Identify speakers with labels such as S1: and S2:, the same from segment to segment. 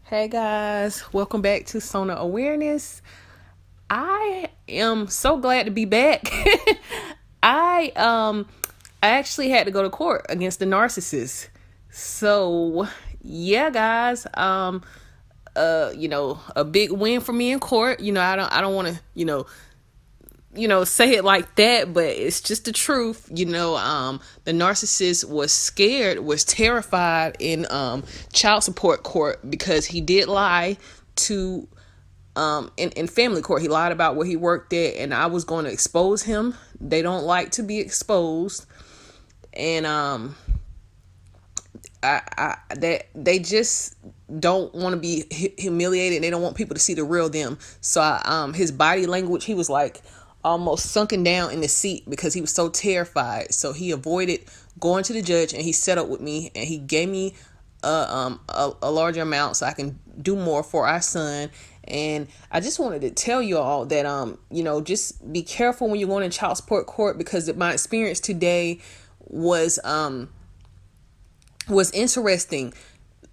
S1: Hey guys, welcome back to Sona Awareness. I am so glad to be back. I um I actually had to go to court against the narcissist. So yeah, guys, a big win for me in court. I don't want to, say it like that, but it's just the truth. The narcissist was scared, was terrified in child support court because he did lie to in family court. He lied about where he worked at, and I was going to expose him. They don't like to be exposed, and that they just don't want to be humiliated. They don't want people to see the real them. So his body language, he was like almost sunken down in the seat because he was so terrified. So he avoided going to the judge, and he settled with me, and he gave me a larger amount so I can do more for our son. And I just wanted to tell you all that just be careful when you're going to child support court, because my experience today was interesting.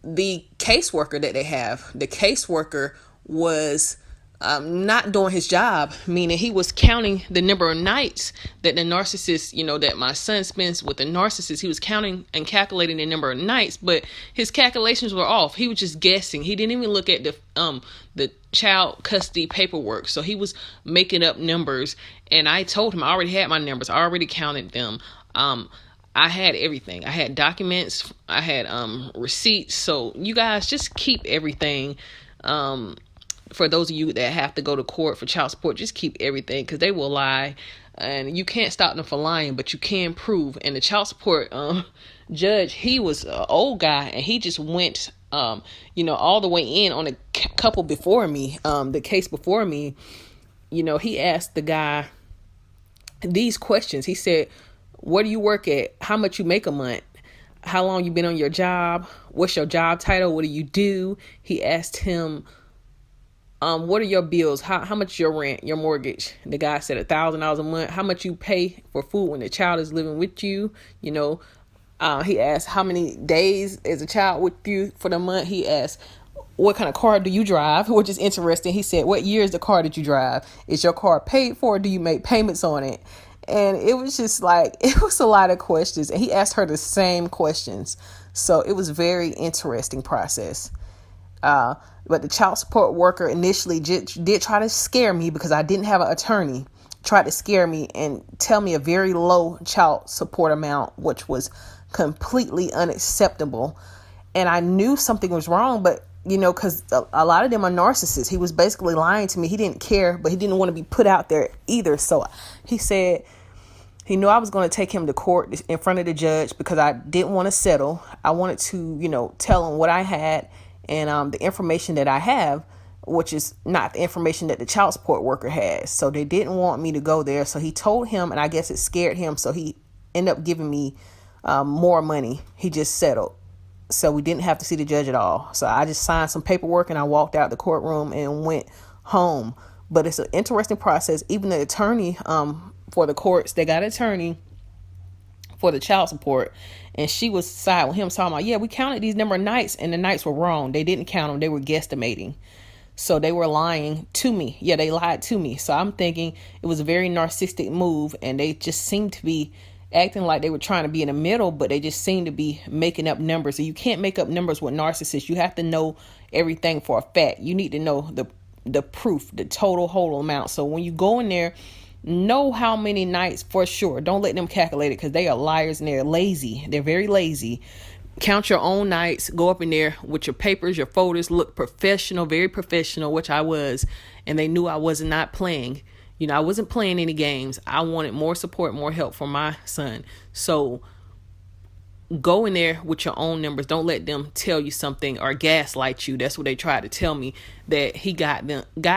S1: The caseworker that they have, the caseworker was not doing his job, meaning he was counting the number of nights that the narcissist, that my son spends with the narcissist. He was counting and calculating the number of nights, but his calculations were off. He was just guessing. He didn't even look at the child custody paperwork. So he was making up numbers, and I told him I already had my numbers. I already counted them. I had everything. I had documents. I had receipts. So you guys just keep everything. For those of you that have to go to court for child support, just keep everything, because they will lie, and you can't stop them from lying, but you can prove. And the child support judge, he was an old guy, and he just went all the way in on a couple before me, the case before me. He asked the guy these questions. He said, where do you work at? How much you make a month? How long you been on your job? What's your job title? What do you do? He asked him, what are your bills? How much your rent, your mortgage? The guy said $1,000 a month. How much you pay for food when the child is living with you? He asked how many days is a child with you for the month. He asked, what kind of car do you drive? Which is interesting. He said, what year is the car that you drive? Is your car paid for? Or do you make payments on it? And it was just like, it was a lot of questions. And he asked her the same questions. So it was very interesting process. But the child support worker initially did try to scare me, because I didn't have an attorney. Tried to scare me and tell me a very low child support amount, which was completely unacceptable. And I knew something was wrong, but because a lot of them are narcissists. He was basically lying to me. He didn't care, but he didn't want to be put out there either. So he said he knew I was going to take him to court in front of the judge, because I didn't want to settle. I wanted to, tell him what I had, and the information that I have, which is not the information that the child support worker has. So they didn't want me to go there. So he told him, and I guess it scared him. So he ended up giving me more money. He just settled. So we didn't have to see the judge at all. So I just signed some paperwork, and I walked out the courtroom and went home. But it's an interesting process. Even the attorney for the courts, they got an attorney for the child support, and she was side with him, talking about, yeah, we counted these number of nights, and the nights were wrong. They didn't count them. They were guesstimating. So they were lying to me. Yeah, they lied to me. So I'm thinking it was a very narcissistic move, and they just seemed to be acting like they were trying to be in the middle, but they just seemed to be making up numbers. And you can't make up numbers with narcissists. You have to know everything for a fact. You need to know the proof, the total whole amount. So when you go in there, know how many nights for sure. Don't let them calculate it, because they are liars and they're lazy. They're very lazy. Count your own nights. Go up in there with your papers, your folders. Look professional, very professional, which I was. And they knew I was not playing. I wasn't playing any games. I wanted more support, more help for my son. So go in there with your own numbers. Don't let them tell you something or gaslight you. That's what they tried to tell me, that he got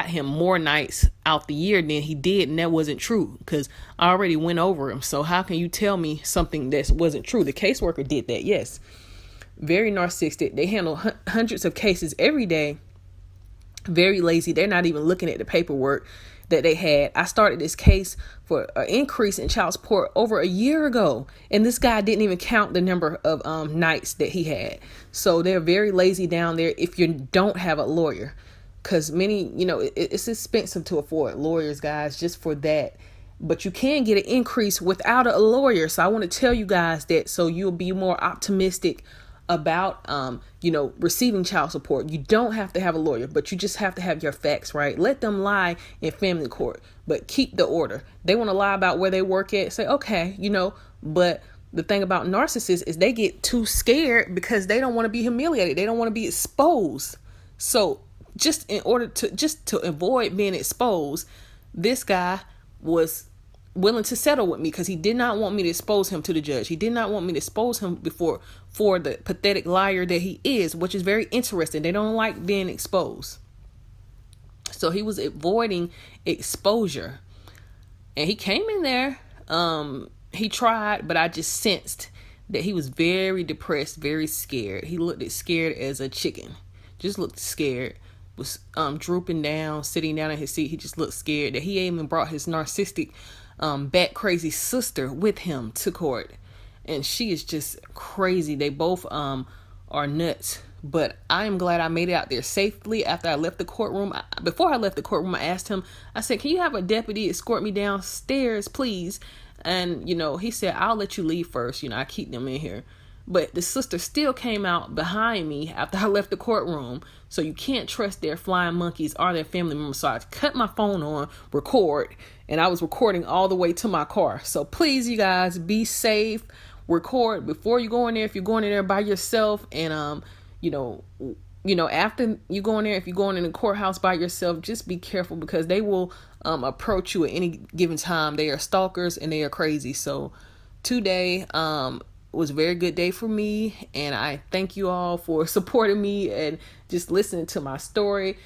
S1: him more nights out the year than he did, and that wasn't true, because I already went over him. So how can you tell me something that wasn't true? The caseworker did that, yes. Very narcissistic. They handle hundreds of cases every day. Very lazy. They're not even looking at the paperwork. that they had. I started this case for an increase in child support over a year ago, and this guy didn't even count the number of nights that he had. So they're very lazy down there if you don't have a lawyer, because many, it's expensive to afford lawyers, guys, just for that. But you can get an increase without a lawyer. So I want to tell you guys that, so you'll be more optimistic about receiving child support. You don't have to have a lawyer, but you just have to have your facts right. Let them lie in family court, but keep the order. They want to lie about where they work at, say okay, but the thing about narcissists is they get too scared because they don't want to be humiliated. They don't want to be exposed. So just in order to avoid being exposed, this guy was willing to settle with me because he did not want me to expose him to the judge. He did not want me to expose him for the pathetic liar that he is, which is very interesting. They don't like being exposed. So he was avoiding exposure. And he came in there. He tried, but I just sensed that he was very depressed, very scared. He looked as scared as a chicken. Just looked scared. Was drooping down, sitting down in his seat. He just looked scared. That he even brought his narcissistic bat crazy sister with him to court, and she is just crazy. They both are nuts. But I am glad I made it out there safely after I left the courtroom. Before I left the courtroom, I asked him, I said, can you have a deputy escort me downstairs, please? And he said, I'll let you leave first. I keep them in here. But the sister still came out behind me after I left the courtroom. So you can't trust their flying monkeys or their family members. So I cut my phone on, record, and I was recording all the way to my car. So please, you guys, be safe. Record before you go in there. If you're going in there by yourself, and after you go in there, if you're going in the courthouse by yourself, just be careful because they will approach you at any given time. They are stalkers and they are crazy. So today, was a very good day for me, and I thank you all for supporting me and just listening to my story.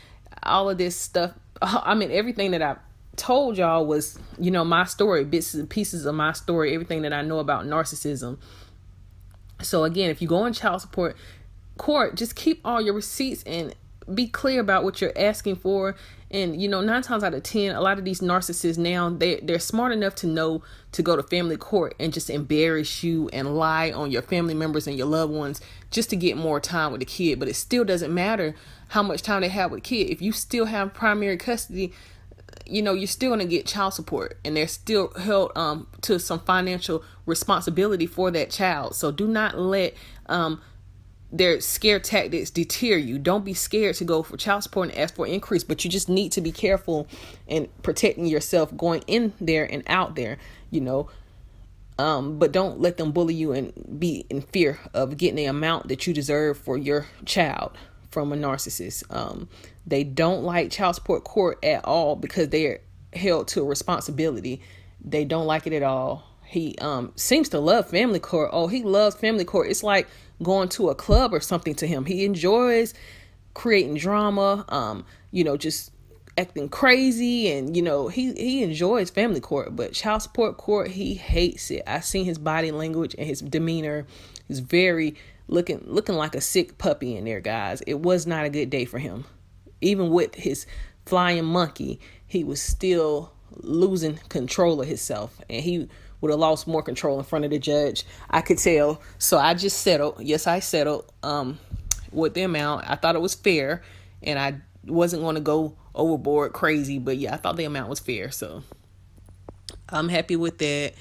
S1: All of this stuff, everything that I told y'all was my story, bits and pieces of my story, everything that I know about narcissism. So again, if you go in child support court, just keep all your receipts and be clear about what you're asking for. And 9 times out of 10, a lot of these narcissists now, they're smart enough to know to go to family court and just embarrass you and lie on your family members and your loved ones just to get more time with the kid. But it still doesn't matter how much time they have with the kid. If you still have primary custody, you're still going to get child support, and they're still held to some financial responsibility for that child. So do not let their scare tactics deter you. Don't be scared to go for child support and ask for an increase, but you just need to be careful and protecting yourself going in there and out there, but don't let them bully you and be in fear of getting the amount that you deserve for your child from a narcissist. They don't like child support court at all because they're held to a responsibility. They don't like it at all. He seems to love family court. Oh, he loves family court. It's like going to a club or something to him. He enjoys creating drama, just acting crazy, and he enjoys family court. But child support court, he hates it. I seen his body language and his demeanor. He's very looking like a sick puppy in there, guys. It was not a good day for him. Even with his flying monkey, he was still losing control of himself, and he would have lost more control in front of the judge. I could tell. So I just settled. Yes, I settled with the amount. I thought it was fair, and I wasn't going to go overboard crazy. But yeah, I thought the amount was fair. So I'm happy with that.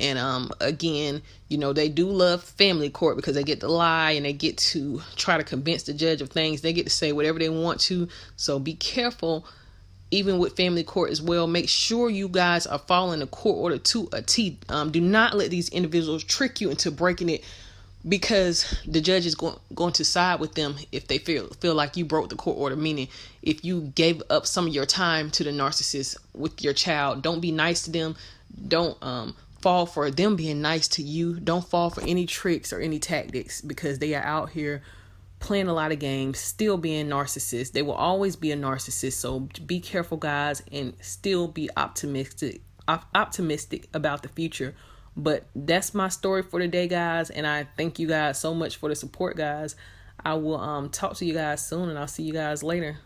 S1: And again, they do love family court because they get to lie and they get to try to convince the judge of things. They get to say whatever they want to. So be careful. Even with family court as well, make sure you guys are following the court order to a T. Do not let these individuals trick you into breaking it, because the judge is going to side with them if they feel like you broke the court order. Meaning, if you gave up some of your time to the narcissist with your child, don't be nice to them. Don't fall for them being nice to you. Don't fall for any tricks or any tactics, because they are out here playing a lot of games, still being narcissists. They will always be a narcissist. So be careful, guys, and still be optimistic about the future. But that's my story for today, guys, and I thank you guys so much for the support, guys. I will talk to you guys soon, and I'll see you guys later.